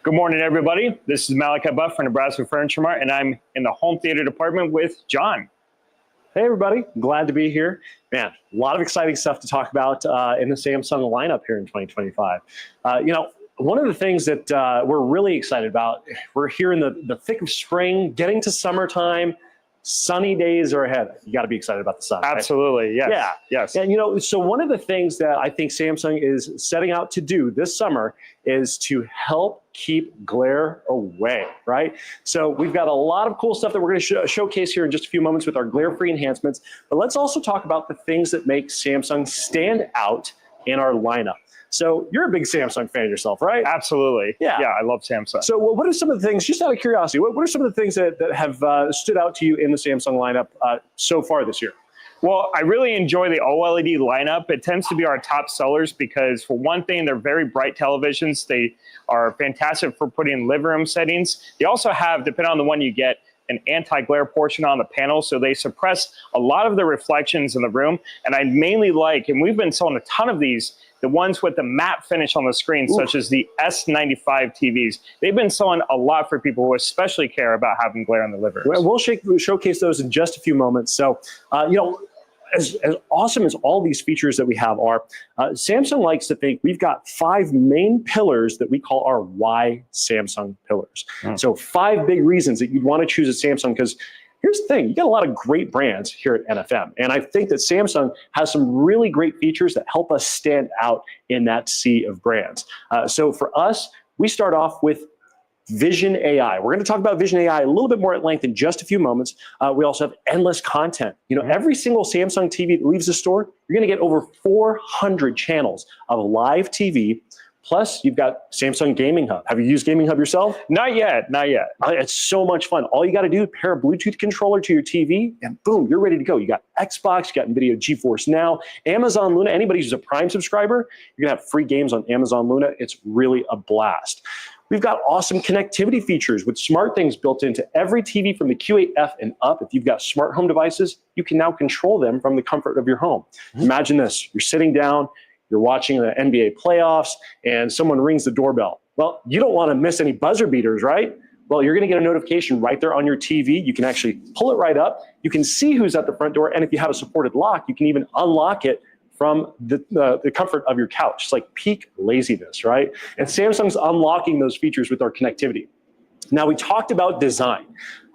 Good morning, everybody. This is Malachi Buff from Nebraska Furniture Mart, and I'm in the home theater department with John. Hey, everybody. Glad to be here. Man, a lot of exciting stuff to talk about in the Samsung lineup here in 2025. One of the things that we're really excited about, we're here in the thick of spring, getting to summertime. Sunny days are ahead. You got to be excited about the sun. Absolutely, right? yes. Yeah. Yes. And so one of the things that I think Samsung is setting out to do this summer is to help keep glare away, right? So we've got a lot of cool stuff that we're going to showcase here in just a few moments with our glare-free enhancements. But let's also talk about the things that make Samsung stand out in our lineup. So you're a big Samsung fan yourself, right? Absolutely. Yeah, I love Samsung. So what are some of the things, just out of curiosity, what are some of the things that have stood out to you in the Samsung lineup so far this year? Well, I really enjoy the OLED lineup. It tends to be our top sellers because, for one thing, they're very bright televisions. They are fantastic for putting in living room settings. They also have, depending on the one you get, an anti-glare portion on the panel, so they suppress a lot of the reflections in the room. And I mainly like, and we've been selling a ton of these, the ones with the matte finish on the screen, such as the S95 TVs. They've been selling a lot for people who especially care about having glare in the living room. We'll showcase those in just a few moments. So, as awesome as all these features that we have are, Samsung likes to think we've got 5 main pillars that we call our Why Samsung pillars. So 5 big reasons that you'd want to choose a Samsung, because here's the thing, you got a lot of great brands here at NFM. And I think that Samsung has some really great features that help us stand out in that sea of brands. So for us, we start off with Vision AI. We're going to talk about Vision AI a little bit more at length in just a few moments. We also have endless content. Every single Samsung TV that leaves the store, you're going to get over 400 channels of live TV. Plus, you've got Samsung Gaming Hub. Have you used Gaming Hub yourself? Not yet, not yet. It's so much fun. All you got to do is pair a Bluetooth controller to your TV, and boom, you're ready to go. You got Xbox, you got NVIDIA GeForce Now, Amazon Luna. Anybody who's a Prime subscriber, you're going to have free games on Amazon Luna. It's really a blast. We've got awesome connectivity features with smart things built into every TV from the Q8F and up. If you've got smart home devices, you can now control them from the comfort of your home. Imagine this. You're sitting down, you're watching the NBA playoffs, and someone rings the doorbell. Well, you don't want to miss any buzzer beaters, right? Well, you're going to get a notification right there on your TV. You can actually pull it right up. You can see who's at the front door, and if you have a supported lock, you can even unlock it from the comfort of your couch. It's like peak laziness, right? And Samsung's unlocking those features with our connectivity. Now, we talked about design.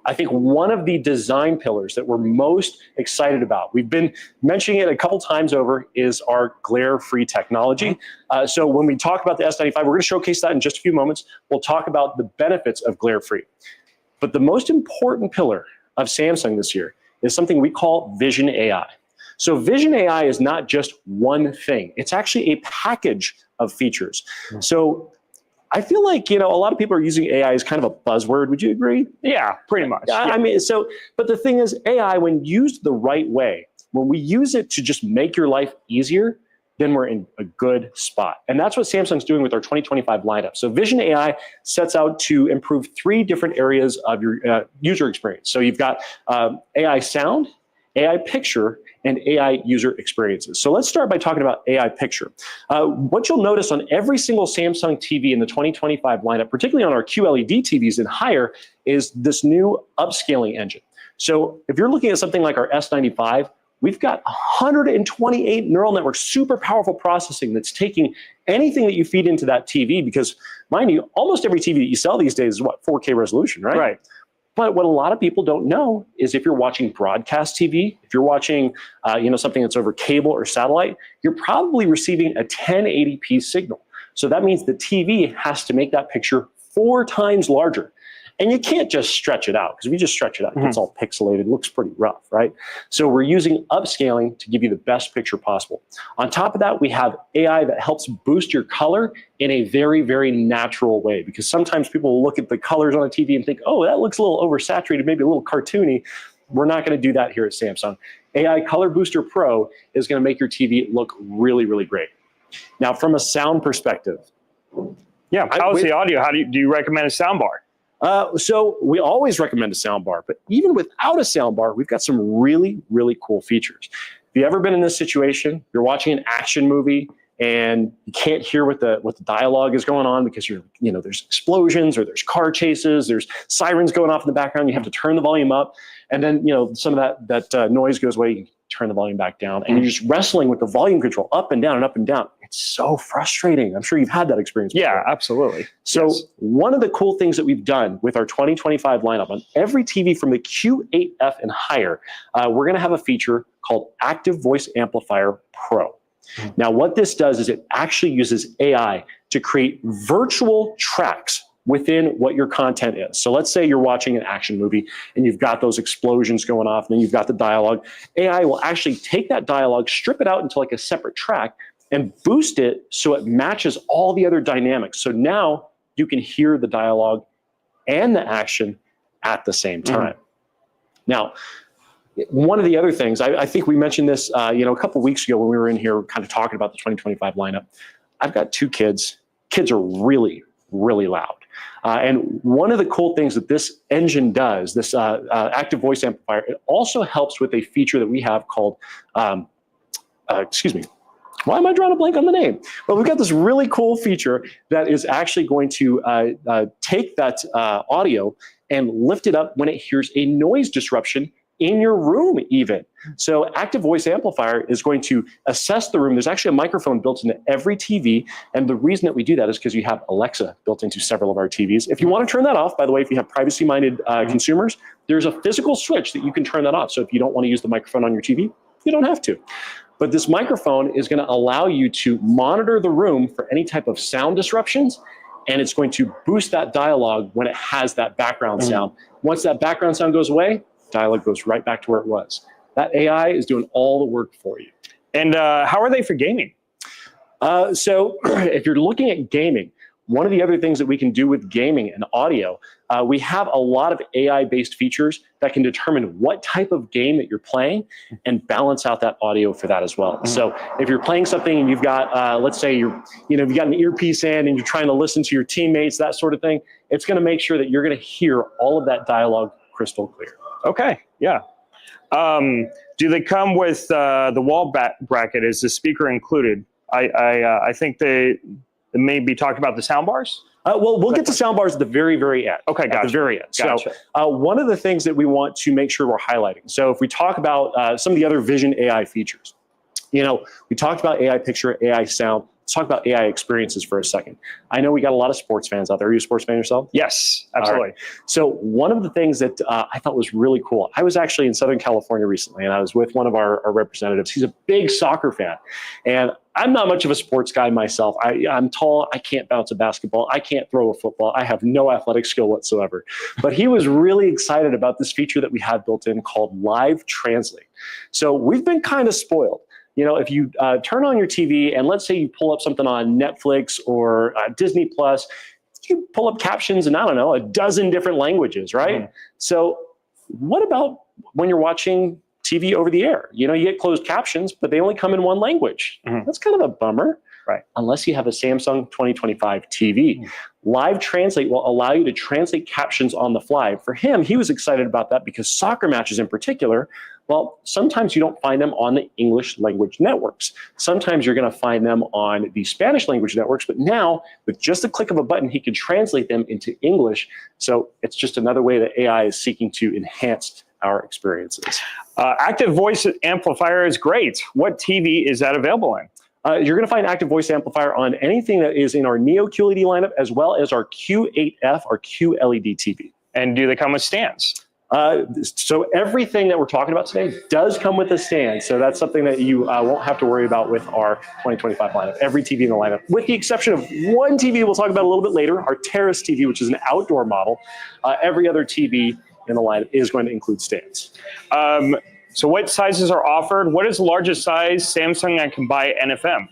I think one of the design pillars that we're most excited about, we've been mentioning it a couple times over, is our glare-free technology. So when we talk about the S95, we're going to showcase that in just a few moments. We'll talk about the benefits of glare-free. But the most important pillar of Samsung this year is something we call Vision AI. So Vision AI is not just one thing. It's actually a package of features. So I feel like, a lot of people are using AI as kind of a buzzword. Would you agree? Yeah, pretty much. Yeah. I mean, but the thing is, AI, when used the right way, when we use it to just make your life easier, then we're in a good spot. And that's what Samsung's doing with our 2025 lineup. So Vision AI sets out to improve 3 different areas of your user experience. So you've got AI sound, AI picture, and AI user experiences. So let's start by talking about AI picture. What you'll notice on every single Samsung TV in the 2025 lineup, particularly on our QLED TVs and higher, is this new upscaling engine. So if you're looking at something like our S95, we've got 128 neural networks, super powerful processing that's taking anything that you feed into that TV, because, mind you, almost every TV that you sell these days is 4K resolution, right? Right. But what a lot of people don't know is if you're watching broadcast TV, if you're watching something that's over cable or satellite, you're probably receiving a 1080p signal. So that means the TV has to make that picture 4 times larger. And you can't just stretch it out, because if you just stretch it out, it gets all pixelated. It looks pretty rough, right? So we're using upscaling to give you the best picture possible. On top of that, we have AI that helps boost your color in a very, very natural way, because sometimes people will look at the colors on a TV and think, oh, that looks a little oversaturated, maybe a little cartoony. We're not going to do that here at Samsung. AI Color Booster Pro is going to make your TV look really, really great. Now, from a sound perspective. Yeah, how's the audio? Do you recommend a soundbar? So we always recommend a soundbar, but even without a soundbar, we've got some really, really cool features. If you've ever been in this situation, you're watching an action movie, and you can't hear what the dialogue is going on because there's explosions or there's car chases, there's sirens going off in the background. You have to turn the volume up, and then some of that noise goes away. You turn the volume back down, and you're just wrestling with the volume control up and down and up and down. It's so frustrating. I'm sure you've had that experience before. Yeah, absolutely. So one of the cool things that we've done with our 2025 lineup on every TV from the Q8F and higher, we're going to have a feature called Active Voice Amplifier Pro. Now, what this does is it actually uses AI to create virtual tracks within what your content is. So let's say you're watching an action movie and you've got those explosions going off and then you've got the dialogue. AI will actually take that dialogue, strip it out into like a separate track and boost it so it matches all the other dynamics. So now you can hear the dialogue and the action at the same time. Now, one of the other things, I think we mentioned this a couple of weeks ago when we were in here kind of talking about the 2025 lineup. I've got 2 kids. Kids are really, really loud. And one of the cool things that this engine does, this active voice amplifier, it also helps with a feature that we have called, excuse me, why am I drawing a blank on the name? Well, we've got this really cool feature that is actually going to take that audio and lift it up when it hears a noise disruption in your room even. So active voice amplifier is going to assess the room. There's actually a microphone built into every TV. And the reason that we do that is because you have Alexa built into several of our TVs. If you want to turn that off, by the way, if you have privacy-minded consumers, there's a physical switch that you can turn that off. So if you don't want to use the microphone on your TV, you don't have to. But this microphone is going to allow you to monitor the room for any type of sound disruptions. And it's going to boost that dialogue when it has that background sound. Once that background sound goes away, dialogue goes right back to where it was. That AI is doing all the work for you. And how are they for gaming? So if you're looking at gaming, one of the other things that we can do with gaming and audio, we have a lot of AI-based features that can determine what type of game that you're playing and balance out that audio for that as well. So if you're playing something and you've got, let's say you've got an earpiece in and you're trying to listen to your teammates, that sort of thing, it's going to make sure that you're going to hear all of that dialogue crystal clear. Okay, yeah. Do they come with the wall bracket? Is the speaker included? I think they may be talking about the sound bars. Well, we'll get to sound bars at the very, very end. Okay, gotcha. At the very end. Gotcha. So one of the things that we want to make sure we're highlighting. So if we talk about some of the other Vision AI features, we talked about AI picture, AI sound. Let's talk about AI experiences for a second. I know we got a lot of sports fans out there. Are you a sports fan yourself? Yes, absolutely. Right. So one of the things that I thought was really cool, I was actually in Southern California recently, and I was with one of our representatives. He's a big soccer fan. And I'm not much of a sports guy myself. I'm tall. I can't bounce a basketball. I can't throw a football. I have no athletic skill whatsoever. But he was really excited about this feature that we had built in called Live Translate. So we've been kind of spoiled. If you turn on your TV and let's say you pull up something on Netflix or Disney Plus, you pull up captions in, I don't know, a dozen different languages, right? So what about when you're watching TV over the air? You get closed captions, but they only come in one language. That's kind of a bummer. Right. Unless you have a Samsung 2025 TV. Live Translate will allow you to translate captions on the fly. For him, he was excited about that because soccer matches in particular, well, sometimes you don't find them on the English language networks. Sometimes you're going to find them on the Spanish language networks, but now with just a click of a button, he can translate them into English. So it's just another way that AI is seeking to enhance our experiences. Active voice amplifier is great. What TV is that available in? You're going to find active voice amplifier on anything that is in our Neo QLED lineup, as well as our Q8F, our QLED TV. And do they come with stands? So everything that we're talking about today does come with a stand. So that's something that you won't have to worry about with our 2025 lineup. Every TV in the lineup, with the exception of one TV we'll talk about a little bit later, our Terrace TV, which is an outdoor model. Every other TV in the lineup is going to include stands. So what sizes are offered? What is the largest size Samsung I can buy NFM?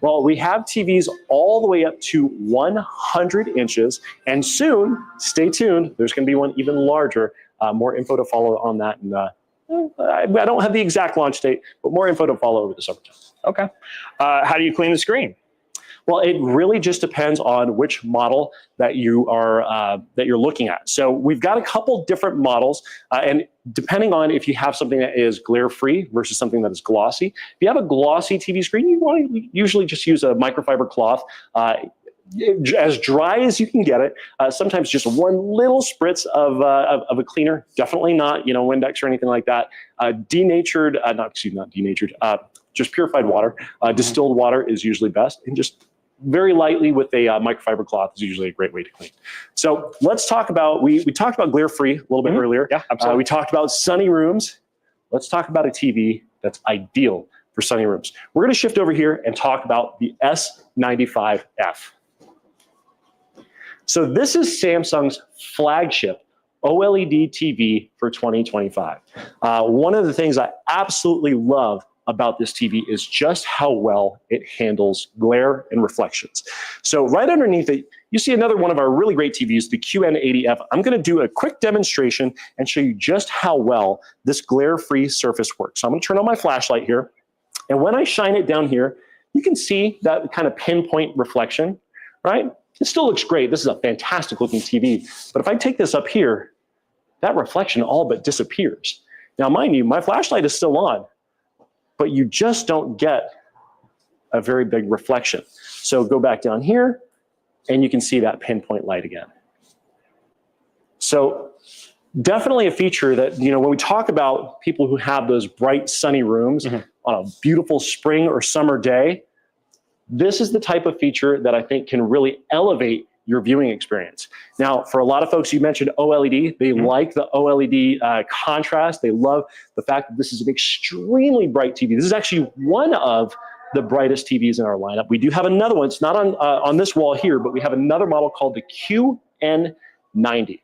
Well, we have TVs all the way up to 100 inches. And soon, stay tuned, there's going to be one even larger. More info to follow on that. And I don't have the exact launch date, but more info to follow over the summertime. Okay. How do you clean the screen? Well, it really just depends on which model that you are that you're looking at. So we've got a couple different models, and depending on if you have something that is glare-free versus something that is glossy. If you have a glossy TV screen, you want to usually just use a microfiber cloth. As dry as you can get it. Sometimes just one little spritz of a cleaner, definitely not, Windex or anything like that. Denatured, not denatured, just purified water. Distilled water is usually best, and just very lightly with a microfiber cloth is usually a great way to clean. So let's talk about, we talked about glare-free a little bit earlier. Yeah, absolutely. We talked about sunny rooms. Let's talk about a TV that's ideal for sunny rooms. We're going to shift over here and talk about the S95F. So this is Samsung's flagship OLED TV for 2025. One of the things I absolutely love about this TV is just how well it handles glare and reflections. So right underneath it, you see another one of our really great TVs, the QN80F. I'm going to do a quick demonstration and show you just how well this glare-free surface works. So I'm going to turn on my flashlight here, and when I shine it down here, you can see that kind of pinpoint reflection, right? It still looks great. This is a fantastic looking TV. But if I take this up here, that reflection all but disappears. Now, mind you, my flashlight is still on, but you just don't get a very big reflection. So go back down here, and you can see that pinpoint light again. So definitely a feature that, when we talk about people who have those bright sunny rooms on a beautiful spring or summer day, this is the type of feature that I think can really elevate your viewing experience. Now, for a lot of folks, you mentioned OLED. They like the OLED contrast. They love the fact that this is an extremely bright TV. This is actually one of the brightest TVs in our lineup. We do have another one. It's not on this wall here, but we have another model called the QN90.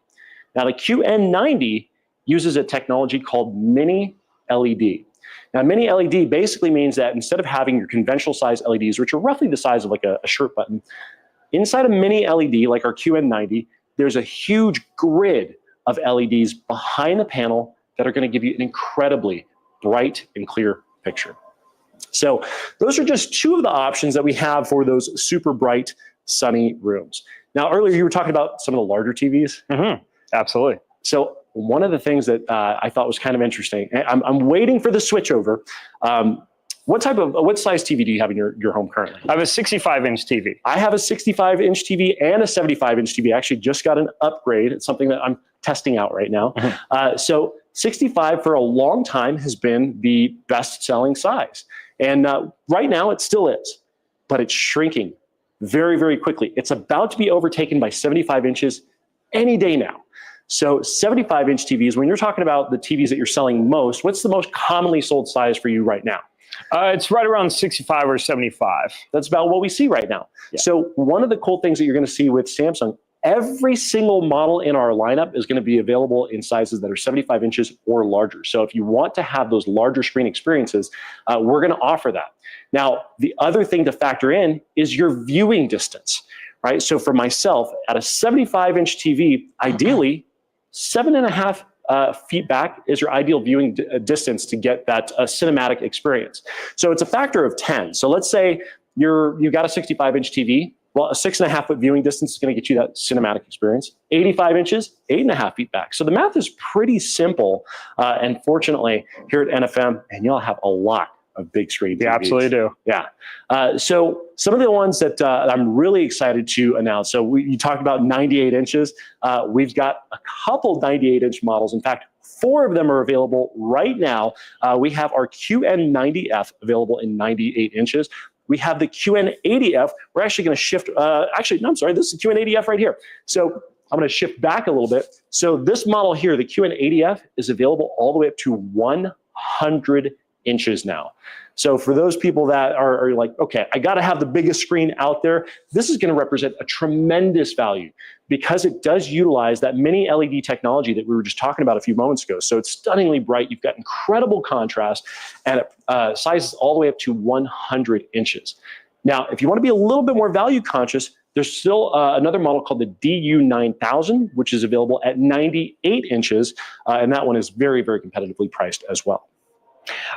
Now, the QN90 uses a technology called mini LED. Now, mini LED basically means that instead of having your conventional size LEDs, which are roughly the size of like a shirt button, inside a mini LED like our QN90, there's a huge grid of LEDs behind the panel that are going to give you an incredibly bright and clear picture. So those are just two of the options that we have for those super bright, sunny rooms. Now, earlier you were talking about some of the larger TVs. Absolutely. So one of the things that I thought was kind of interesting, I'm waiting for the switchover. What size TV do you have in your home currently? I have a 65-inch TV. I have a 65-inch TV and a 75-inch TV. I actually just got an upgrade. It's something that I'm testing out right now. So 65 for a long time has been the best-selling size. And right now it still is, but it's shrinking very, very quickly. It's about to be overtaken by 75 inches any day now. So 75-inch TVs, when you're talking about the TVs that you're selling most, what's the most commonly sold size for you right now? It's right around 65 or 75. That's about what we see right now. Yeah. So one of the cool things that you're going to see with Samsung, every single model in our lineup is going to be available in sizes that are 75 inches or larger. So if you want to have those larger screen experiences, we're going to offer that. Now, the other thing to factor in is your viewing distance, right? So for myself, at a 75-inch TV, ideally, 7.5 feet back is your ideal viewing distance to get that cinematic experience. So it's a factor of 10. So let's say you've got a 65-inch TV. Well, a 6.5-foot viewing distance is going to get you that cinematic experience. 85 inches, 8.5 feet back. So the math is pretty simple. And fortunately, here at NFM, and y'all have a lot of big screen TVs. We absolutely do. Yeah. So some of the ones that I'm really excited to announce. So you talked about 98 inches. We've got a couple 98-inch models. In fact, 4 of them are available right now. We have our QN90F available in 98 inches. We have the QN80F. We're actually going to shift. This is the QN80F right here. So I'm going to shift back a little bit. So this model here, the QN80F, is available all the way up to 100 inches now. So for those people that are like, okay, I got to have the biggest screen out there, this is going to represent a tremendous value because it does utilize that mini LED technology that we were just talking about a few moments ago. So it's stunningly bright. You've got incredible contrast, and it sizes all the way up to 100 inches. Now, if you want to be a little bit more value conscious, there's still another model called the DU9000, which is available at 98 inches, and that one is very, very competitively priced as well.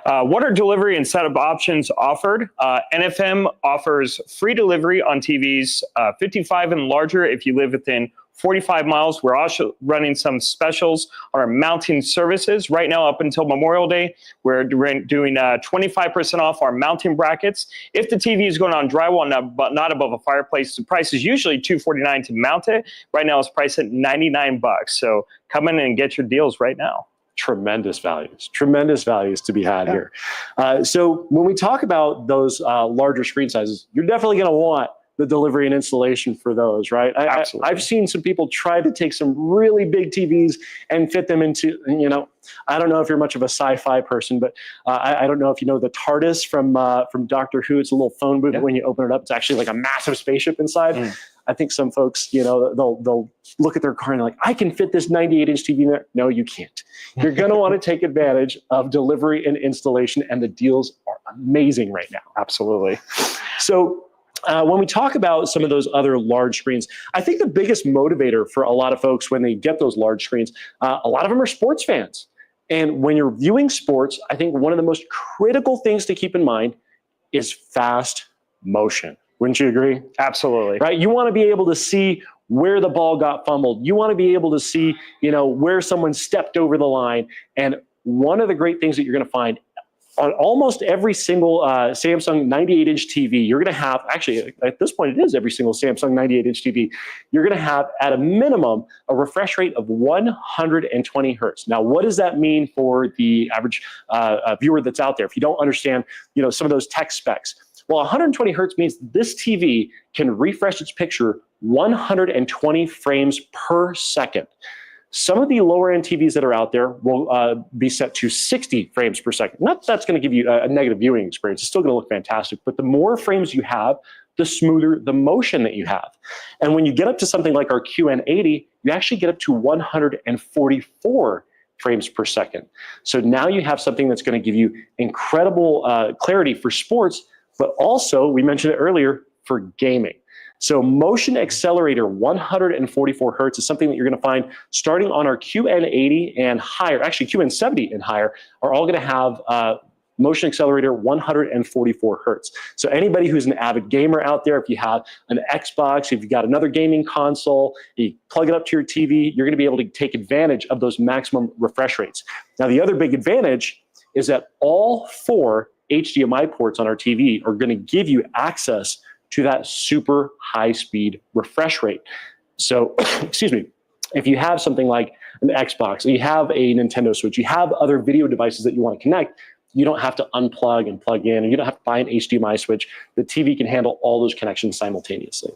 What are delivery and setup options offered? NFM offers free delivery on TVs 55 and larger if you live within 45 miles. We're also running some specials on our mounting services. Right now, up until Memorial Day, we're doing 25% off our mounting brackets. If the TV is going on drywall, but not above a fireplace, the price is usually $249 to mount it. Right now, it's priced at $99. So come in and get your deals right now. Tremendous values to be had here. So when we talk about those larger screen sizes, you're definitely going to want the delivery and installation for those, right? Absolutely. I've seen some people try to take some really big TVs and fit them into, I don't know if you're much of a sci-fi person, but I don't know if you know the TARDIS from Doctor Who. It's a little phone booth. Yeah. When you open it up, it's actually like a massive spaceship inside. I think some folks, they'll look at their car and they're like, I can fit this 98-inch TV in there. No, you can't. You're going to want to take advantage of delivery and installation, and the deals are amazing right now. Absolutely. So when we talk about some of those other large screens, I think the biggest motivator for a lot of folks when they get those large screens, a lot of them are sports fans. And when you're viewing sports, I think one of the most critical things to keep in mind is fast motion. Wouldn't you agree? Absolutely. Right? You want to be able to see where the ball got fumbled. You want to be able to see, where someone stepped over the line. And one of the great things that you're going to find on almost every single Samsung 98-inch TV, you're going to have, actually, at this point, it is every single Samsung 98-inch TV, you're going to have, at a minimum, a refresh rate of 120 hertz. Now, what does that mean for the average viewer that's out there? If you don't understand, some of those tech specs. Well, 120 hertz means this TV can refresh its picture 120 frames per second. Some of the lower end TVs that are out there will be set to 60 frames per second. Not that's going to give you a negative viewing experience. It's still going to look fantastic, but the more frames you have, the smoother the motion that you have. And when you get up to something like our QN80, you actually get up to 144 frames per second. So now you have something that's going to give you incredible clarity for sports, but also, we mentioned it earlier, for gaming. So motion accelerator 144 hertz is something that you're going to find starting on our QN80 and higher, actually QN70 and higher, are all going to have motion accelerator 144 hertz. So anybody who's an avid gamer out there, if you have an Xbox, if you've got another gaming console, you plug it up to your TV, you're going to be able to take advantage of those maximum refresh rates. Now, the other big advantage is that all 4 HDMI ports on our TV are going to give you access to that super high speed refresh rate. So, excuse me, if you have something like an Xbox, you have a Nintendo Switch, you have other video devices that you want to connect, you don't have to unplug and plug in, and you don't have to buy an HDMI switch. The TV can handle all those connections simultaneously.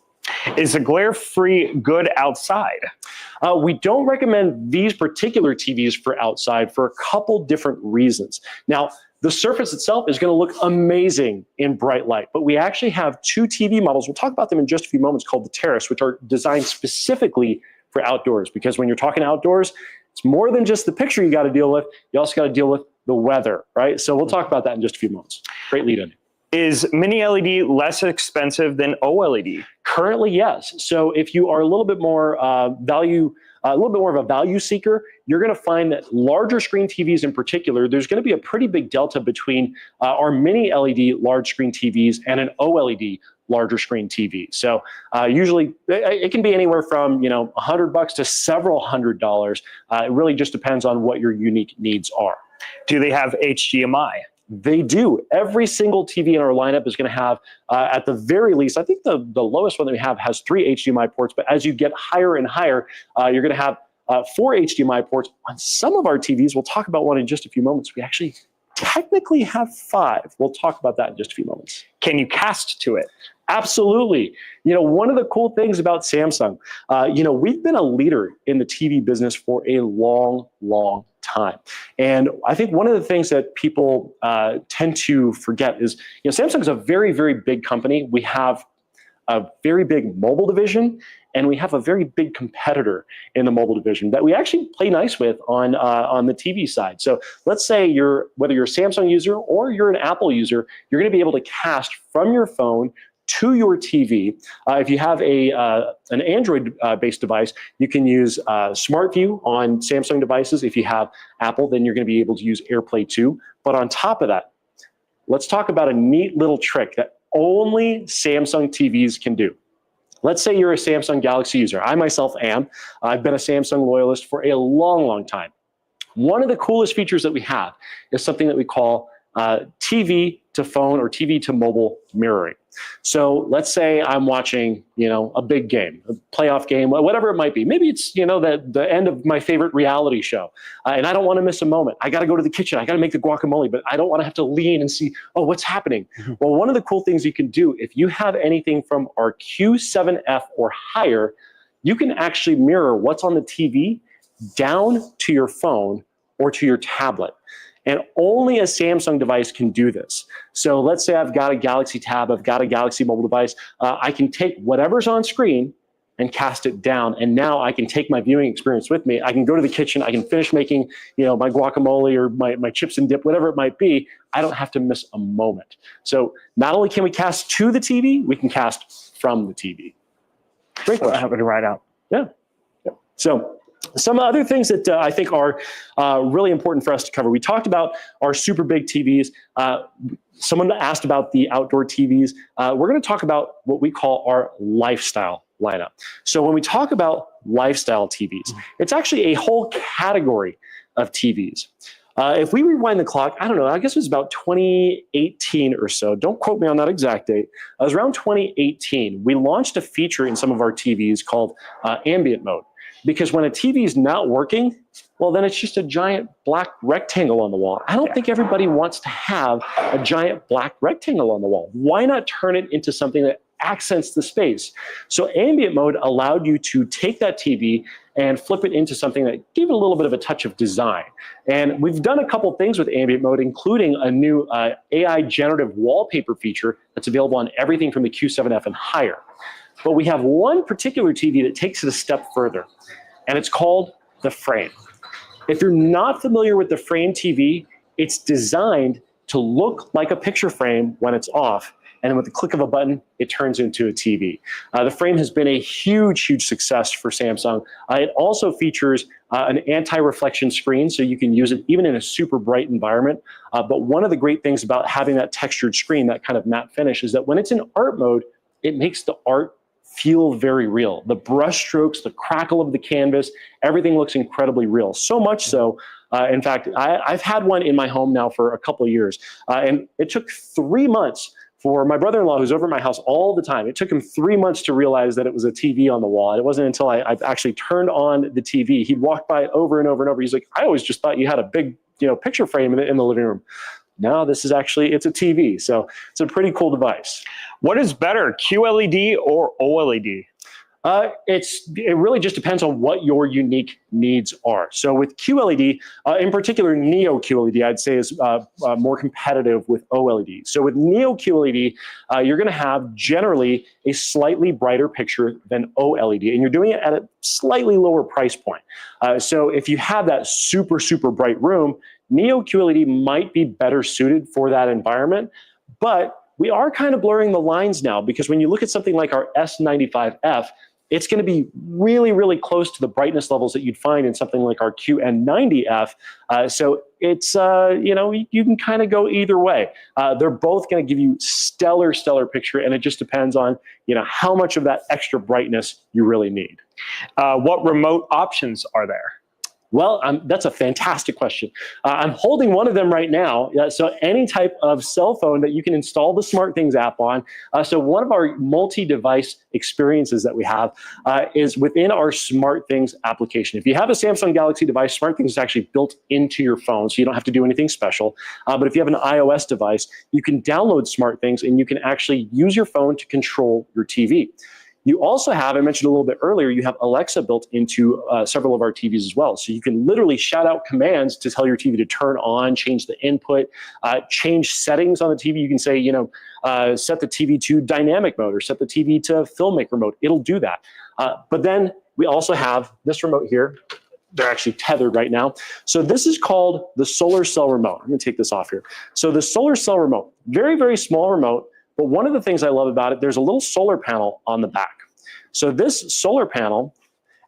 Is the glare-free good outside? We don't recommend these particular TVs for outside for a couple different reasons. Now, the Surface itself is going to look amazing in bright light, but we actually have 2 TV models. We'll talk about them in just a few moments, called the Terrace, which are designed specifically for outdoors, because when you're talking outdoors, it's more than just the picture you got to deal with. You also got to deal with the weather, right? So we'll talk about that in just a few moments. Great lead in. Is mini LED less expensive than OLED? Currently, yes. So if you are a little bit more a little bit more of a value seeker, you're going to find that larger screen TVs in particular, there's going to be a pretty big delta between our mini LED large screen TVs and an OLED larger screen TV. So usually it can be anywhere from $100 to several $100. It really just depends on what your unique needs are. Do they have HDMI? They do. Every single TV in our lineup is going to have, at the very least, I think the lowest one that we have has 3 HDMI ports, but as you get higher and higher, you're going to have 4 HDMI ports. On some of our TVs, we'll talk about one in just a few moments, we actually technically have 5. We'll talk about that in just a few moments. Can you cast to it? Absolutely. One of the cool things about Samsung, we've been a leader in the TV business for a long, long time. And I think one of the things that people tend to forget is, Samsung is a very, very big company. We have a very big mobile division, and we have a very big competitor in the mobile division that we actually play nice with on the TV side. So let's say whether you're a Samsung user or you're an Apple user, you're going to be able to cast from your phone to your TV. If you have an Android-based device, you can use Smart View on Samsung devices. If you have Apple, then you're going to be able to use AirPlay 2. But on top of that, let's talk about a neat little trick that only Samsung TVs can do. Let's say you're a Samsung Galaxy user. I myself am. I've been a Samsung loyalist for a long, long time. One of the coolest features that we have is something that we call TV to phone or TV to mobile mirroring. So let's say I'm watching, a big game, a playoff game, whatever it might be. Maybe it's, the end of my favorite reality show, and I don't want to miss a moment. I got to go to the kitchen. I got to make the guacamole, but I don't want to have to lean and see, oh, what's happening? Well, one of the cool things you can do, if you have anything from our Q7F or higher, you can actually mirror what's on the TV down to your phone or to your tablet. And only a Samsung device can do this. So let's say I've got a Galaxy Tab, I've got a Galaxy mobile device. I can take whatever's on screen and cast it down. And now I can take my viewing experience with me. I can go to the kitchen. I can finish making my guacamole or my chips and dip, whatever it might be. I don't have to miss a moment. So not only can we cast to the TV, we can cast from the TV. Great question. Happening right now. Yeah. So some other things that I think are really important for us to cover. We talked about our super big TVs. Someone asked about the outdoor TVs. We're going to talk about what we call our lifestyle lineup. So when we talk about lifestyle TVs, it's actually a whole category of TVs. If we rewind the clock, I don't know, I guess it was about 2018 or so. Don't quote me on that exact date. It was around 2018. We launched a feature in some of our TVs called ambient mode. Because when a TV is not working, well, then it's just a giant black rectangle on the wall. I don't think everybody wants to have a giant black rectangle on the wall. Why not turn it into something that accents the space? So ambient mode allowed you to take that TV and flip it into something that gave it a little bit of a touch of design. And we've done a couple things with ambient mode, including a new AI generative wallpaper feature that's available on everything from the Q7F and higher. But we have one particular TV that takes it a step further, and it's called the Frame. If you're not familiar with the Frame TV, it's designed to look like a picture frame when it's off, and with the click of a button, it turns into a TV. The Frame has been a huge, huge success for Samsung. It also features an anti-reflection screen, so you can use it even in a super bright environment. But one of the great things about having that textured screen, that kind of matte finish, is that when it's in art mode, it makes the art feel very real. The brush strokes, the crackle of the canvas, everything looks incredibly real. So much so, in fact, I've had one in my home now for a couple of years, and it took 3 months for my brother-in-law, who's over at my house all the time. It took him 3 months to realize that it was a TV on the wall. And it wasn't until I actually turned on the TV. He'd walk by it over and over and over. He's like, I always just thought you had a big picture frame in the living room. No, this is actually, it's a TV. So it's a pretty cool device. What is better, QLED or OLED? It really just depends on what your unique needs are. So with QLED, in particular Neo QLED, I'd say is more competitive with OLED. So with Neo QLED, you're going to have generally a slightly brighter picture than OLED, and you're doing it at a slightly lower price point. So if you have that super, super bright room, Neo QLED might be better suited for that environment, but we are kind of blurring the lines now, because when you look at something like our S95F, it's going to be really, really close to the brightness levels that you'd find in something like our QN90F. So it's, you can kind of go either way. They're both going to give you stellar, stellar picture, and it just depends on, how much of that extra brightness you really need. What remote options are there? Well, that's a fantastic question. I'm holding one of them right now. So any type of cell phone that you can install the SmartThings app on. So one of our multi-device experiences that we have is within our SmartThings application. If you have a Samsung Galaxy device, SmartThings is actually built into your phone, so you don't have to do anything special. But if you have an iOS device, you can download SmartThings and you can actually use your phone to control your TV. You also have, I mentioned a little bit earlier, you have Alexa built into several of our TVs as well. So you can literally shout out commands to tell your TV to turn on, change the input, change settings on the TV. You can say, set the TV to dynamic mode or set the TV to filmmaker mode. It'll do that. But then we also have this remote here. They're actually tethered right now. So this is called the solar cell remote. I'm going to take this off here. So the solar cell remote, very, very small remote, But one of the things I love about it, there's a little solar panel on the back. So this solar panel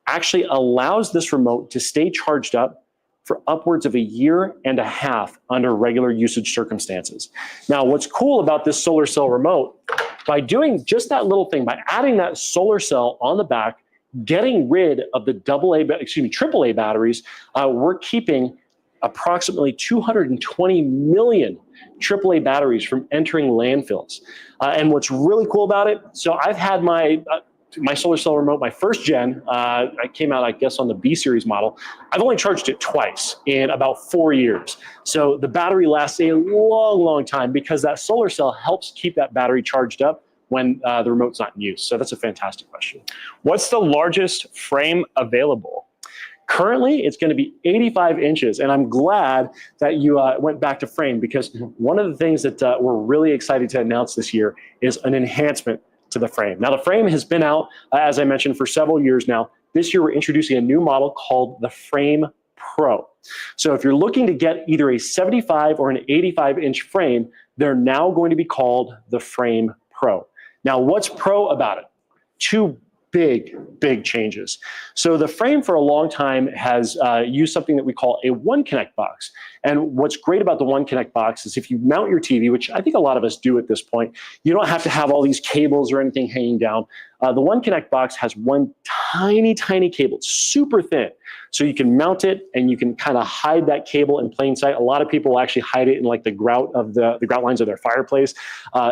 actually allows this remote to stay charged up for upwards of 1.5 years under regular usage circumstances. Now, what's cool about this solar cell remote, by doing just that little thing, by adding that solar cell on the back, getting rid of the AAA batteries, we're keeping approximately 220 million AAA batteries from entering landfills. And what's really cool about it, so I've had my solar cell remote, my first gen, I came out, I guess, on the B series model. I've only charged it twice in about 4 years. So the battery lasts a long, long time because that solar cell helps keep that battery charged up when the remote's not in use. So that's a fantastic question. What's the largest frame available? Currently, it's going to be 85 inches, and I'm glad that you went back to frame, because one of the things that we're really excited to announce this year is an enhancement to the frame. Now, the frame has been out, as I mentioned, for several years now. This year, we're introducing a new model called the Frame Pro. So if you're looking to get either a 75 or an 85-inch frame, they're now going to be called the Frame Pro. Now, what's pro about it? Two big changes. So the frame for a long time has used something that we call a One Connect box. And what's great about the One Connect box is if you mount your TV, which I think a lot of us do at this point, you don't have to have all these cables or anything hanging down. The One Connect box has one tiny cable. It's super thin. So you can mount it and you can kind of hide that cable in plain sight. A lot of people actually hide it in like the grout of the grout lines of their fireplace.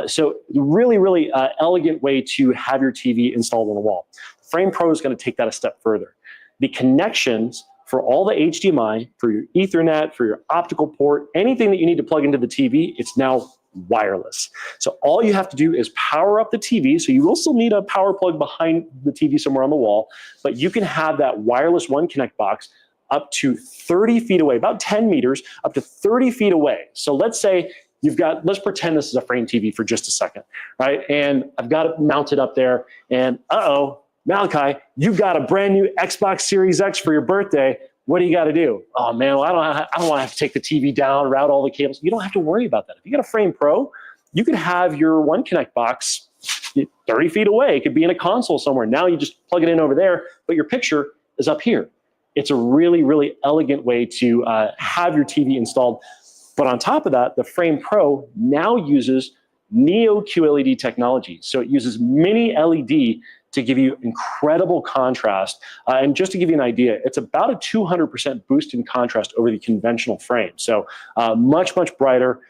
So really elegant way to have your TV installed on the wall. Frame Pro is going to take that a step further. The connections for all the HDMI, for your Ethernet, for your optical port, anything that you need to plug into the TV, it's now wireless. So all you have to do is power up the TV. So you will still need a power plug behind the TV somewhere on the wall, but you can have that wireless One Connect box up to 30 feet away, about 10 meters, up to 30 feet away. So let's say let's pretend this is a frame TV for just a second, right? And I've got it mounted up there, and Malachi, you got a brand new Xbox Series X for your birthday. What do you got to do? Oh man, well, I don't want to have to take the TV down, route all the cables. You don't have to worry about that. If you got a Frame Pro, you could have your One Connect box 30 feet away. It could be in a console somewhere. Now you just plug it in over there, but your picture is up here. It's a really elegant way to have your TV installed. But on top of that, the Frame Pro now uses Neo QLED technology. So it uses mini LED to give you incredible contrast. And just to give you an idea, it's about a 200% boost in contrast over the conventional frame. So much brighter,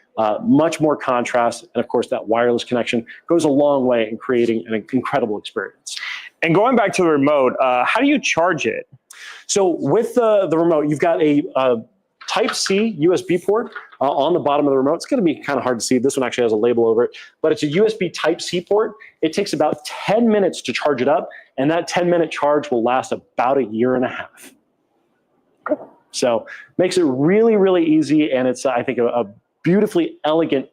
much more contrast. And of course, that wireless connection goes a long way in creating an incredible experience. And going back to the remote, how do you charge it? So with the remote, you've got a Type-C USB port on the bottom of the remote. It's going to be kind of hard to see. This one actually has a label over it, but it's a USB Type-C port. It takes about 10 minutes to charge it up, and that 10-minute charge will last about 1.5 years. Okay. So makes it really easy, and it's, I think, a beautifully elegant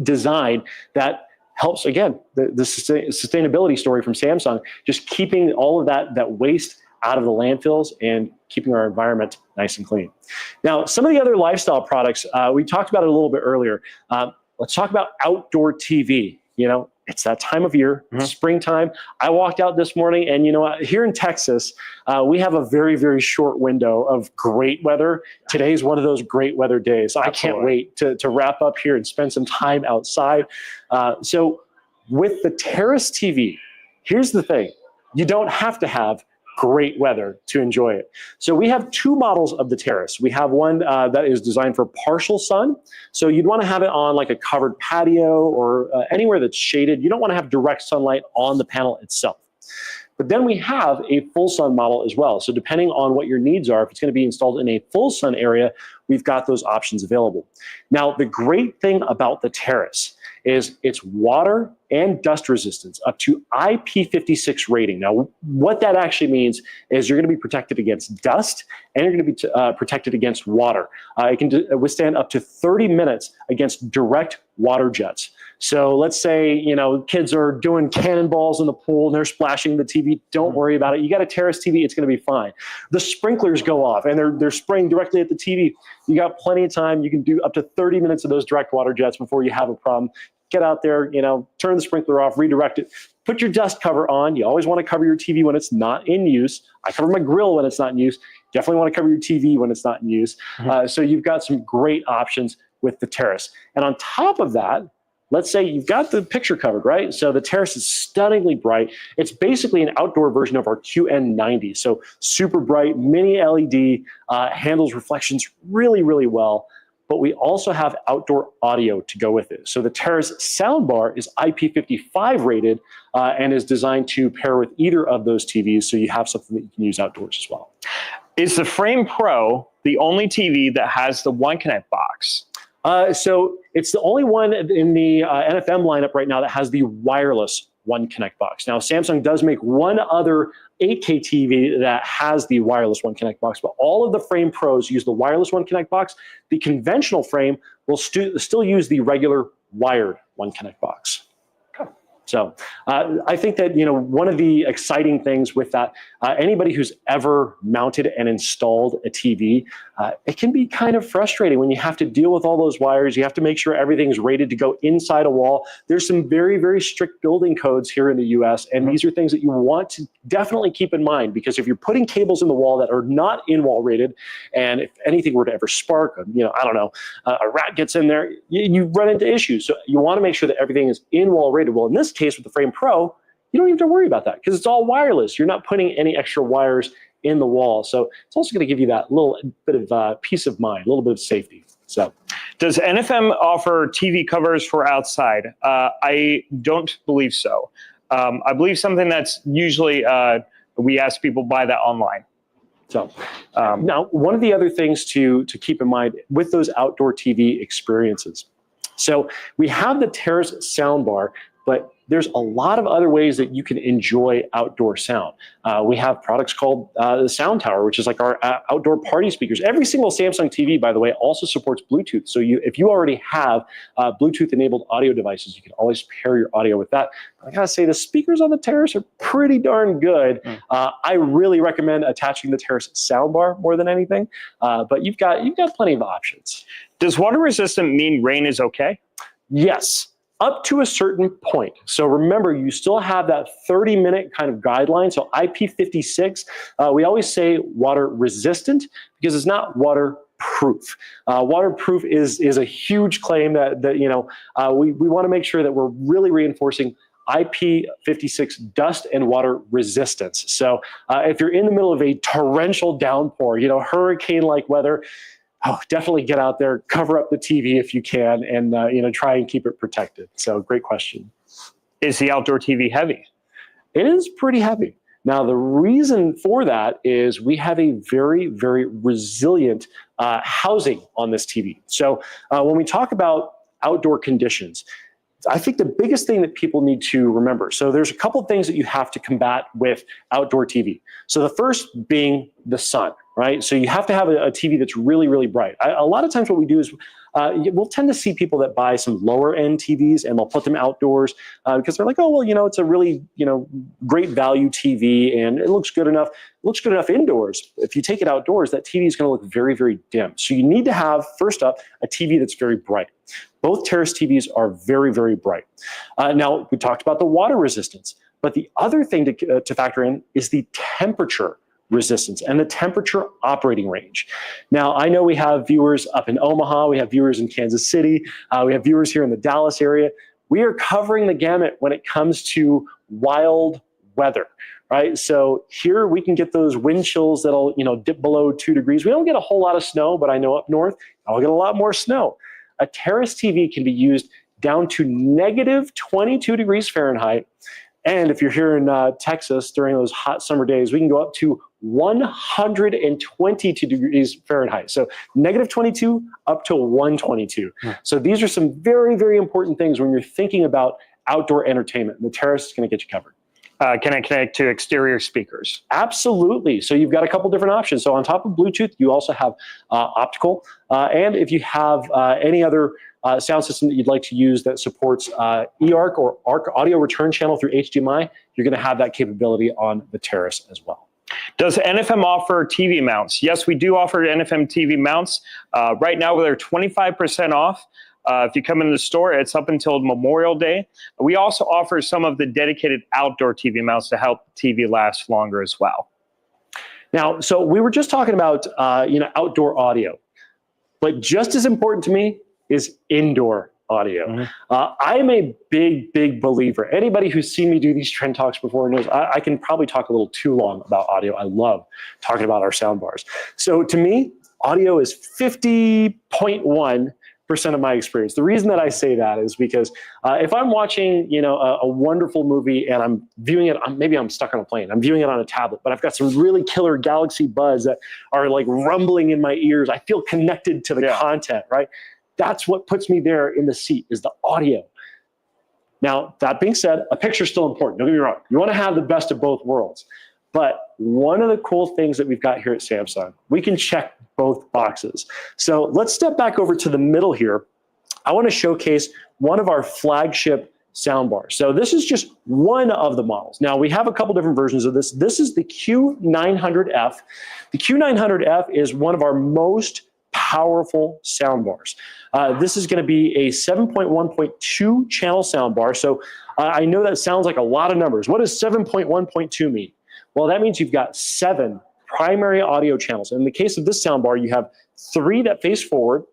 design that helps, again, the sustainability story from Samsung, just keeping all of that waste out of the landfills and keeping our environment nice and clean. Now, some of the other lifestyle products, we talked about it a little bit earlier. Let's talk about outdoor TV. You know, it's that time of year, springtime. I walked out this morning, and you know, here in Texas, we have a very short window of great weather. Today's one of those great weather days. I can't wait to wrap up here and spend some time outside. So with the Terrace TV, here's the thing. You don't have to have great weather to enjoy it. So we have two models of the Terrace. We have one that is designed for partial sun. So you'd want to have it on like a covered patio or anywhere that's shaded. You don't want to have direct sunlight on the panel itself. But then we have a full sun model as well. So depending on what your needs are, if it's going to be installed in a full sun area, we've got those options available. Now, the great thing about the Terrace is it's water and dust resistance up to IP56 rating. Now, what that actually means is you're going to be protected against dust and you're going to be protected against water. It can withstand up to 30 minutes against direct water jets. So let's say, kids are doing cannonballs in the pool and they're splashing the TV. Don't worry about it. You got a terrace TV, it's going to be fine. The sprinklers go off and they're spraying directly at the TV. You got plenty of time. You can do up to 30 minutes of those direct water jets before you have a problem. Get out there, turn the sprinkler off, redirect it. Put your dust cover on. You always want to cover your TV when it's not in use. I cover my grill when it's not in use. Definitely want to cover your TV when it's not in use. So you've got some great options with the Terrace. And on top of that, let's say you've got the picture covered, right? So the Terrace is stunningly bright. It's basically an outdoor version of our QN90. So super bright, mini LED, handles reflections really, really well. But we also have outdoor audio to go with it. So the Terrace soundbar is IP55 rated and is designed to pair with either of those TVs, so you have something that you can use outdoors as well. Is the Frame Pro the only TV that has the One Connect box? So it's the only one in the NFM lineup right now that has the wireless One Connect box. Now, Samsung does make one other 8K TV that has the wireless One Connect box, but all of the Frame Pros use the wireless One Connect box. The conventional frame will still use the regular wired One Connect box. So I think that, one of the exciting things with that, anybody who's ever mounted and installed a TV, it can be kind of frustrating when you have to deal with all those wires. You have to make sure everything's rated to go inside a wall. There's some very, very strict building codes here in the US, and these are things that you want to definitely keep in mind, because if you're putting cables in the wall that are not in-wall rated, and if anything were to ever spark, I don't know, a rat gets in there, you run into issues. So you want to make sure that everything is in-wall rated. Well, in this case with the Frame Pro, you don't even have to worry about that because it's all wireless. You're not putting any extra wires in the wall. So it's also going to give you that little bit of peace of mind, a little bit of safety. So, does NFM offer TV covers for outside? I don't believe so. I believe something that's usually, we ask people buy that online. So now, one of the other things to keep in mind with those outdoor TV experiences. So we have the Terrace soundbar, but there's a lot of other ways that you can enjoy outdoor sound. We have products called the Sound Tower, which is like our outdoor party speakers. Every single Samsung TV, by the way, also supports Bluetooth. So if you already have Bluetooth-enabled audio devices, you can always pair your audio with that. I gotta say, the speakers on the Terrace are pretty darn good. I really recommend attaching the Terrace soundbar more than anything, but you've got plenty of options. Does water resistant mean rain is okay? Yes. Up to a certain point. So remember, you still have that 30-minute kind of guideline. So IP56, we always say water resistant because it's not waterproof. Waterproof is a huge claim that we want to make sure that we're really reinforcing IP56 dust and water resistance. So if you're in the middle of a torrential downpour, hurricane-like weather, definitely get out there, cover up the TV if you can, and try and keep it protected. So great question. Is the outdoor TV heavy? It is pretty heavy. Now, the reason for that is we have a very, very resilient housing on this TV. So when we talk about outdoor conditions, I think the biggest thing that people need to remember, so there's a couple of things that you have to combat with outdoor TV. So the first being the sun, right? So you have to have a TV that's really, really bright. A lot of times what we do is we'll tend to see people that buy some lower end TVs and they'll put them outdoors because they're like, oh, well, it's a really, great value TV and it looks good enough. It looks good enough indoors. If you take it outdoors, that TV is going to look very, very dim. So you need to have, first up, a TV that's very bright. Both Terrace TVs are very, very bright. Now, we talked about the water resistance, but the other thing to factor in is the temperature resistance and the temperature operating range. Now, I know we have viewers up in Omaha, we have viewers in Kansas City, we have viewers here in the Dallas area. We are covering the gamut when it comes to wild weather, right? So here we can get those wind chills that'll, dip below 2 degrees. We don't get a whole lot of snow, but I know up north, I'll get a lot more snow. A Terrace TV can be used down to negative 22 degrees Fahrenheit. And if you're here in Texas during those hot summer days, we can go up to 122 degrees Fahrenheit. So negative 22 up to 122. So these are some very, very important things when you're thinking about outdoor entertainment. The Terrace is going to get you covered. Can I connect to exterior speakers? Absolutely. So you've got a couple different options. So on top of Bluetooth, you also have optical. And if you have any other sound system that you'd like to use that supports eARC or ARC audio return channel through HDMI, you're going to have that capability on the Terrace as well. Does NFM offer TV mounts? Yes, we do offer NFM TV mounts. Right now, they're 25% off. If you come into the store, it's up until Memorial Day. We also offer some of the dedicated outdoor TV mounts to help the TV last longer as well. Now, so we were just talking about outdoor audio, but just as important to me is indoor audio. Mm-hmm. I am a big believer. Anybody who's seen me do these trend talks before knows I can probably talk a little too long about audio. I love talking about our sound bars. So to me, audio is 50.1% of my experience. The reason that I say that is because if I'm watching, a wonderful movie and I'm viewing it, maybe I'm stuck on a plane, I'm viewing it on a tablet, but I've got some really killer Galaxy Buds that are like rumbling in my ears. I feel connected to the content, right? That's what puts me there in the seat, is the audio. Now, that being said, a picture's still important. Don't get me wrong. You want to have the best of both worlds. But one of the cool things that we've got here at Samsung, we can check both boxes. So let's step back over to the middle here. I want to showcase one of our flagship soundbars. So this is just one of the models. Now, we have a couple different versions of this. This is the Q900F. The Q900F is one of our most powerful soundbars. This is going to be a 7.1.2 channel soundbar. So I know that sounds like a lot of numbers. What does 7.1.2 mean? Well, that means you've got 7 primary audio channels. In the case of this soundbar, you have 3 that face forward,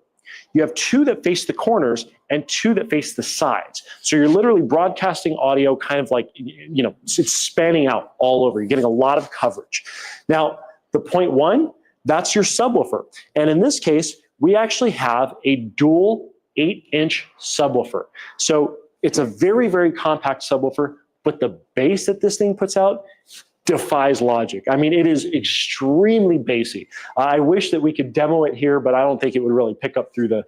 you have 2 that face the corners, and 2 that face the sides. So you're literally broadcasting audio kind of like, it's spanning out all over. You're getting a lot of coverage. Now, the 0.1, that's your subwoofer. And in this case, we actually have a dual 8-inch subwoofer. So it's a very compact subwoofer, but the bass that this thing puts out defies logic. I mean, it is extremely bassy. I wish that we could demo it here, but I don't think it would really pick up through the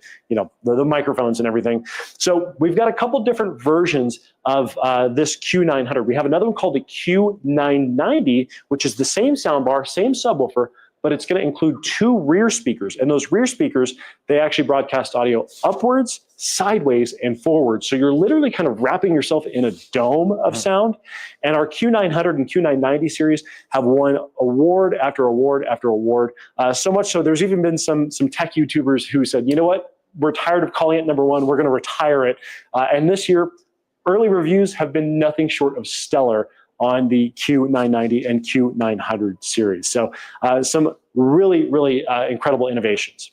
microphones and everything. So we've got a couple different versions of this Q900. We have another one called the Q990, which is the same soundbar, same subwoofer, but it's going to include 2 rear speakers. And those rear speakers, they actually broadcast audio upwards, sideways, and forwards. So you're literally kind of wrapping yourself in a dome of sound. And our Q900 and Q990 series have won award after award after award. So much so there's even been some tech YouTubers who said, you know what, we're tired of calling it number 1, we're going to retire it. And this year, early reviews have been nothing short of stellar on the Q990 and Q900 series. So some really incredible innovations.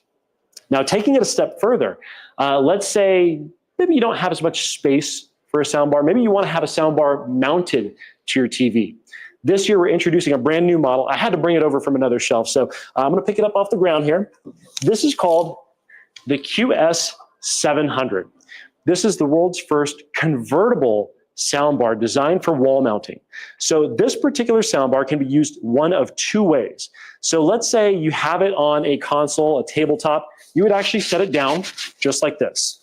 Now, taking it a step further, let's say maybe you don't have as much space for a soundbar. Maybe you want to have a soundbar mounted to your TV. This year, we're introducing a brand new model. I had to bring it over from another shelf, so I'm going to pick it up off the ground here. This is called the QS700. This is the world's first convertible soundbar designed for wall mounting. So this particular soundbar can be used one of 2 ways. So let's say you have it on a console, a tabletop. You would actually set it down just like this.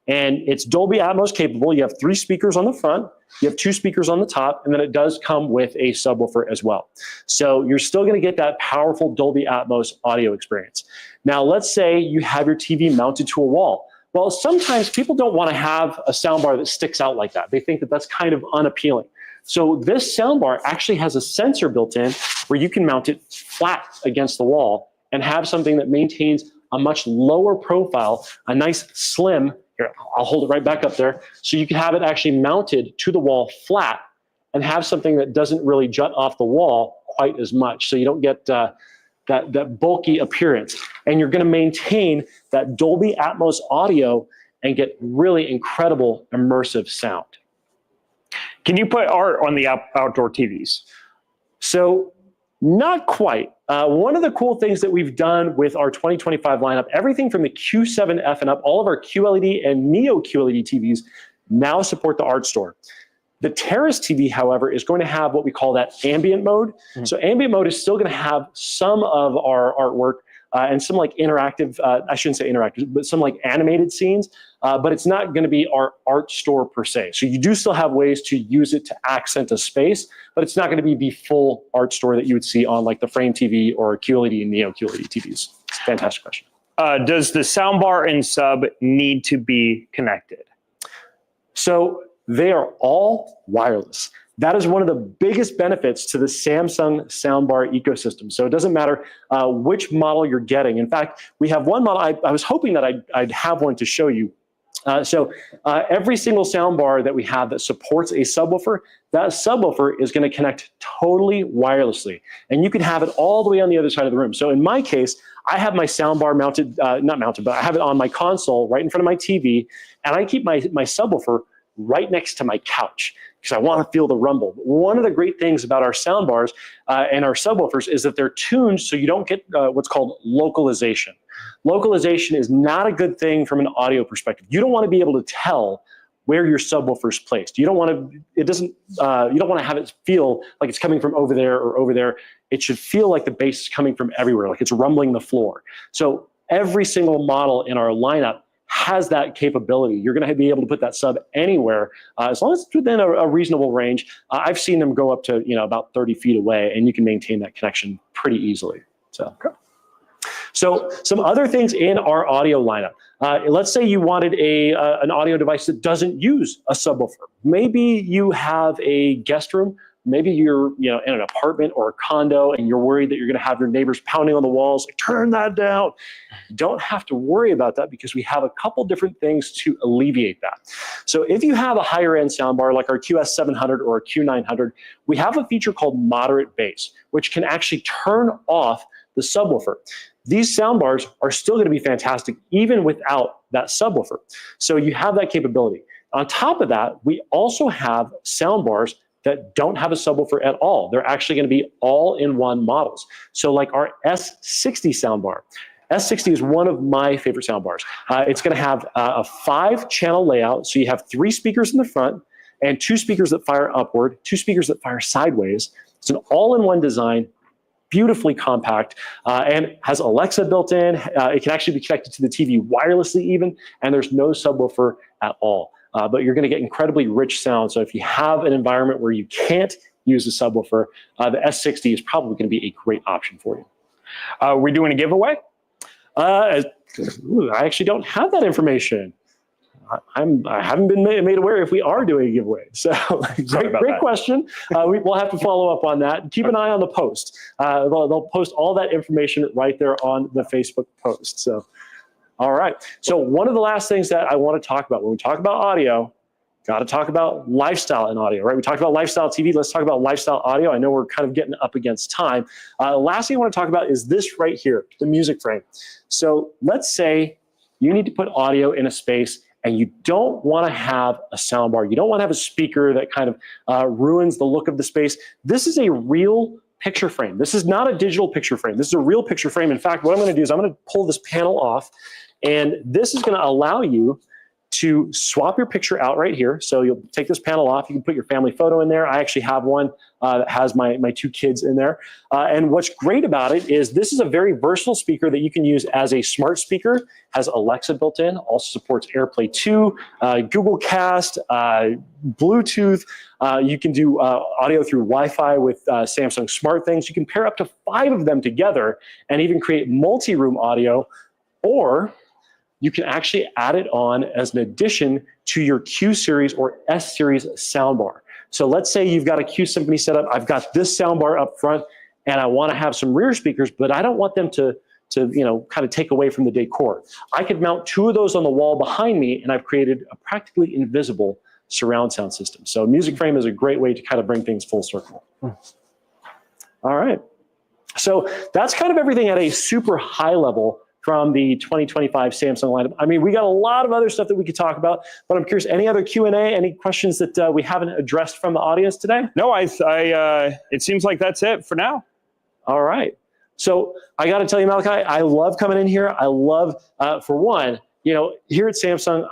And it's Dolby Atmos capable. You have 3 speakers on the front, you have 2 speakers on the top, and then it does come with a subwoofer as well. So you're still going to get that powerful Dolby Atmos audio experience. Now let's say you have your TV mounted to a wall. Well, sometimes people don't want to have a soundbar that sticks out like that. They think that that's kind of unappealing. So this soundbar actually has a sensor built in where you can mount it flat against the wall and have something that maintains a much lower profile, a nice slim, here, I'll hold it right back up there, so you can have it actually mounted to the wall flat and have something that doesn't really jut off the wall quite as much. So you don't get that bulky appearance. And you're going to maintain that Dolby Atmos audio and get really incredible immersive sound. Can you put art on the outdoor TVs? So not quite. One of the cool things that we've done with our 2025 lineup, everything from the Q7F and up, all of our QLED and Neo QLED TVs now support the Art Store. The Terrace TV, however, is going to have what we call that ambient mode. So ambient mode is still going to have some of our artwork, and some like interactive, I shouldn't say interactive, but some like animated scenes, but it's not going to be our art store per se. So you do still have ways to use it to accent a space, but it's not going to be the full art store that you would see on like the Frame TV or QLED and Neo QLED TVs. It's a fantastic question. Does the soundbar and sub need to be connected? So they are all wireless. That is one of the biggest benefits to the Samsung soundbar ecosystem. So it doesn't matter which model you're getting. In fact, we have one model, I was hoping that I'd have one to show you. Every single soundbar that we have that supports a subwoofer, that subwoofer is going to connect totally wirelessly. And you can have it all the way on the other side of the room. So in my case, I have my soundbar mounted, not mounted, but I have it on my console right in front of my TV, and I keep my subwoofer right next to my couch because I want to feel the rumble. One of the great things about our soundbars and our subwoofers is that they're tuned so you don't get what's called localization. Localization is not a good thing from an audio perspective. You don't want to be able to tell where your subwoofer is placed. You don't want to, you don't want to have it feel like it's coming from over there or over there. It should feel like the bass is coming from everywhere, like it's rumbling the floor. So every single model in our lineup has that capability. You're going to be able to put that sub anywhere as long as it's within a reasonable range. I've seen them go up to about 30 feet away, and you can maintain that connection pretty easily. So some other things in our audio lineup. Let's say you wanted an audio device that doesn't use a subwoofer. Maybe you have a guest room. Maybe you're in an apartment or a condo and you're worried that you're going to have your neighbors pounding on the walls, like, turn that down. You don't have to worry about that because we have a couple different things to alleviate that. So if you have a higher end soundbar like our QS700 or a Q900, we have a feature called moderate bass, which can actually turn off the subwoofer. These soundbars are still going to be fantastic even without that subwoofer. So you have that capability. On top of that, we also have soundbars that don't have a subwoofer at all. They're actually going to be all-in-one models. So like our S60 soundbar. S60 is one of my favorite soundbars. It's going to have a 5-channel layout. So you have 3 speakers in the front and 2 speakers that fire upward, 2 speakers that fire sideways. It's an all-in-one design, beautifully compact, and has Alexa built in. It can actually be connected to the TV wirelessly even, and there's no subwoofer at all. But you're going to get incredibly rich sound. So if you have an environment where you can't use a subwoofer, the S60 is probably going to be a great option for you. We're doing a giveaway? I actually don't have that information. I haven't been made aware if we are doing a giveaway. So great question. We'll have to follow up on that. Keep an eye on the post. They'll post all that information right there on the Facebook post. So, all right. So one of the last things that I want to talk about when we talk about audio, got to talk about lifestyle and audio, right? We talked about lifestyle TV. Let's talk about lifestyle audio. I know we're kind of getting up against time. Last thing I want to talk about is this right here, the music frame. So let's say you need to put audio in a space and you don't want to have a soundbar. You don't want to have a speaker that kind of ruins the look of the space. This is a real picture frame. This is not a digital picture frame. This is a real picture frame. In fact, what I'm going to do is I'm going to pull this panel off, and this is going to allow you to swap your picture out right here. So you'll take this panel off. You can put your family photo in there. I actually have one that has my 2 kids in there. And what's great about it is this is a very versatile speaker that you can use as a smart speaker, has Alexa built in, also supports AirPlay 2, Google Cast, Bluetooth. You can do audio through Wi-Fi with Samsung SmartThings. You can pair up to 5 of them together and even create multi-room audio, or you can actually add it on as an addition to your Q series or S series soundbar. So let's say you've got a Q Symphony setup. I've got this soundbar up front, and I want to have some rear speakers, but I don't want them to kind of take away from the decor. I could mount 2 of those on the wall behind me, and I've created a practically invisible surround sound system. So music frame is a great way to kind of bring things full circle. All right. So that's kind of everything at a super high level from the 2025 Samsung lineup. I mean, we got a lot of other stuff that we could talk about, but I'm curious, any other Q&A, any questions that we haven't addressed from the audience today? No, it seems like that's it for now. All right. So I got to tell you, Malachi, I love coming in here. I love, for one, here at Samsung,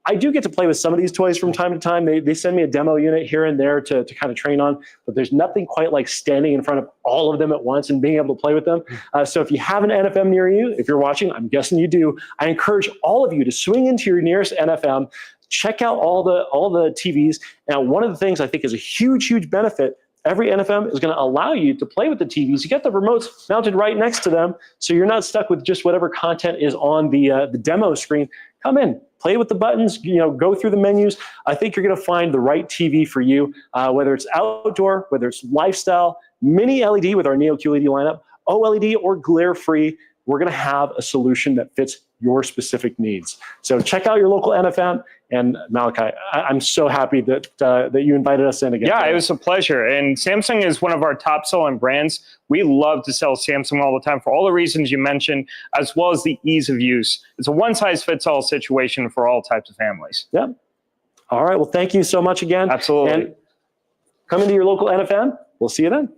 I do get to play with some of these toys from time to time. They send me a demo unit here and there to kind of train on, but there's nothing quite like standing in front of all of them at once and being able to play with them. So if you have an NFM near you, if you're watching, I'm guessing you do, I encourage all of you to swing into your nearest NFM, check out all the TVs. Now, one of the things I think is a huge benefit, every NFM is going to allow you to play with the TVs. You get the remotes mounted right next to them, so you're not stuck with just whatever content is on the demo screen. Come in, play with the buttons, go through the menus. I think you're going to find the right TV for you, whether it's outdoor, whether it's lifestyle, mini LED with our Neo QLED lineup, OLED or glare-free. We're going to have a solution that fits your specific needs. So check out your local NFM. And Malachi, I'm so happy that you invited us in again. Yeah, it was a pleasure. And Samsung is one of our top selling brands. We love to sell Samsung all the time for all the reasons you mentioned, as well as the ease of use. It's a one-size-fits-all situation for all types of families. Yeah. All right. Well, thank you so much again. Absolutely. And come into your local NFM. We'll see you then.